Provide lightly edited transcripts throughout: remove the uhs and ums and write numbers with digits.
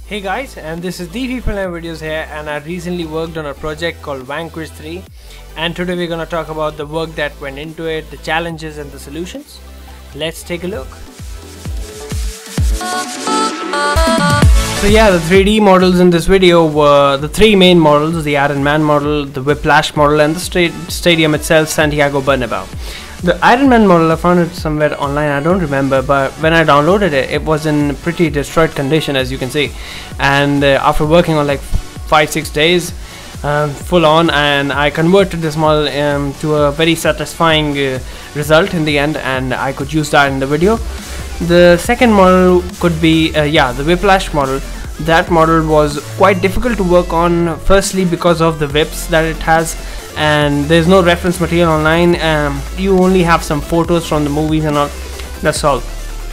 Hey guys, and this is the Fifa videos here, and I recently worked on a project called Vanquish 3, and today we're gonna talk about the work that went into it, the challenges and the solutions. Let's take a look. So yeah, the 3D models in this video were the three main models: the Iron Man model, the Whiplash model, and the stadium itself, Santiago Bernabeu. The Iron Man model, I found it somewhere online, I don't remember, but when I downloaded it, it was in pretty destroyed condition, as you can see. And after working on like 5-6 days full on, and I converted this model to a very satisfying result in the end, and I could use that in the video. The second model could be the Whiplash model. That model was quite difficult to work on, firstly because of the whips that it has, and there's no reference material online. You only have some photos from the movies and all, that's all.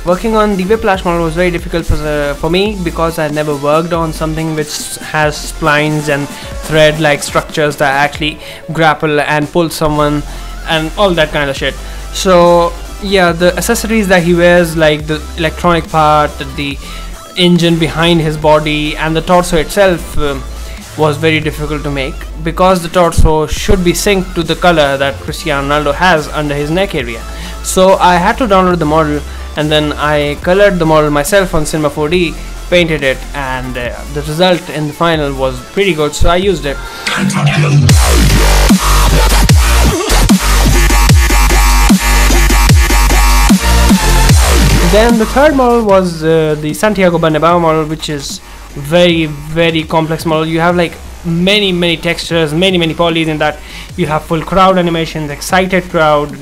Working on the Whiplash model was very difficult for me because I never worked on something which has splines and thread like structures that actually grapple and pull someone and all that kind of shit. So yeah, the accessories that he wears, like the electronic part, the engine behind his body, and the torso itself was very difficult to make because the torso should be synced to the color that Cristiano Ronaldo has under his neck area. So I had to download the model, and then I colored the model myself on Cinema 4D, painted it, and the result in the final was pretty good, so I used it. Then the third model was the Santiago Bernabeu model, which is very complex model. You have like many textures, many polys in that. You have full crowd animations, excited crowd,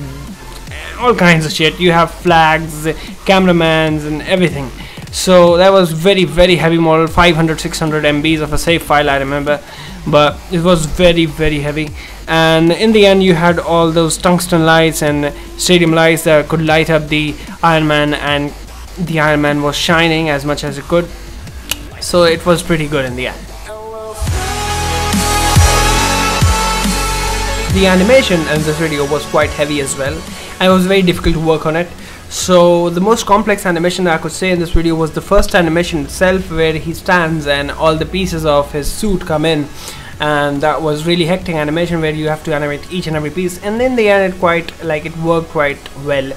all kinds of shit. You have flags, cameramans, and everything. So that was very heavy model, 500-600 MBs of a save file, I remember, but it was very heavy. And in the end you had all those tungsten lights and stadium lights that could light up the Iron Man, and the Iron Man was shining as much as it could, so it was pretty good in the end. The animation in this video was quite heavy as well, and it was very difficult to work on it. So the most complex animation that I could say in this video was the first animation itself, where he stands and all the pieces of his suit come in, and that was really hectic animation where you have to animate each and every piece, and in the end it worked quite well.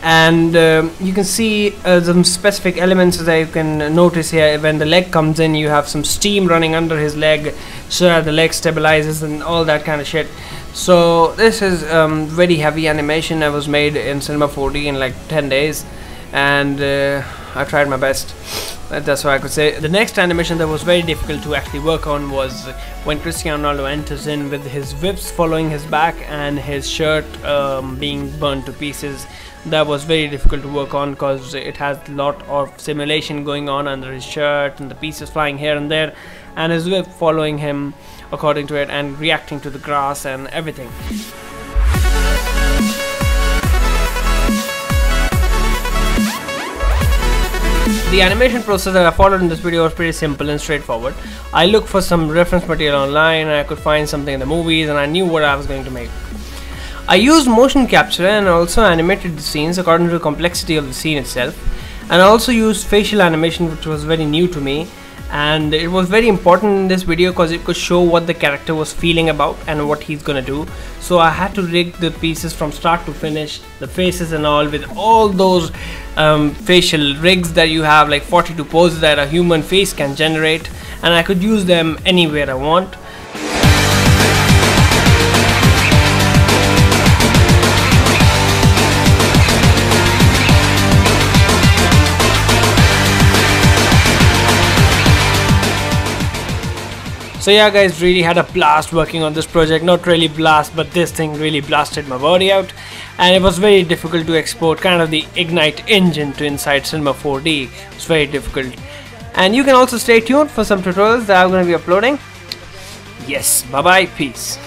And you can see some specific elements that you can notice here. When the leg comes in, you have some steam running under his leg so that the leg stabilizes and all that kind of shit. So this is very heavy animation that was made in Cinema 4D in like 10 days, and I tried my best. That's what I could say. The next animation that was very difficult to actually work on was when Cristiano Ronaldo enters in with his whips following his back and his shirt being burned to pieces. That was very difficult to work on because it has a lot of simulation going on under his shirt and the pieces flying here and there, and his whip following him according to it and reacting to the grass and everything. The animation process that I followed in this video was pretty simple and straightforward. I looked for some reference material online, and I could find something in the movies, and I knew what I was going to make. I used motion capture and also animated the scenes according to the complexity of the scene itself, and I also used facial animation, which was very new to me, and it was very important in this video because it could show what the character was feeling about and what he's gonna do. So I had to rig the pieces from start to finish, the faces and all, with all those facial rigs that you have, like 42 poses that a human face can generate, and I could use them anywhere I want. So yeah guys, really had a blast working on this project. Not really blast, but this thing really blasted my body out, and it was very difficult to export kind of the Ignite engine to inside Cinema 4D. It was very difficult, and you can also stay tuned for some tutorials that I'm going to be uploading. Yes, bye bye, peace.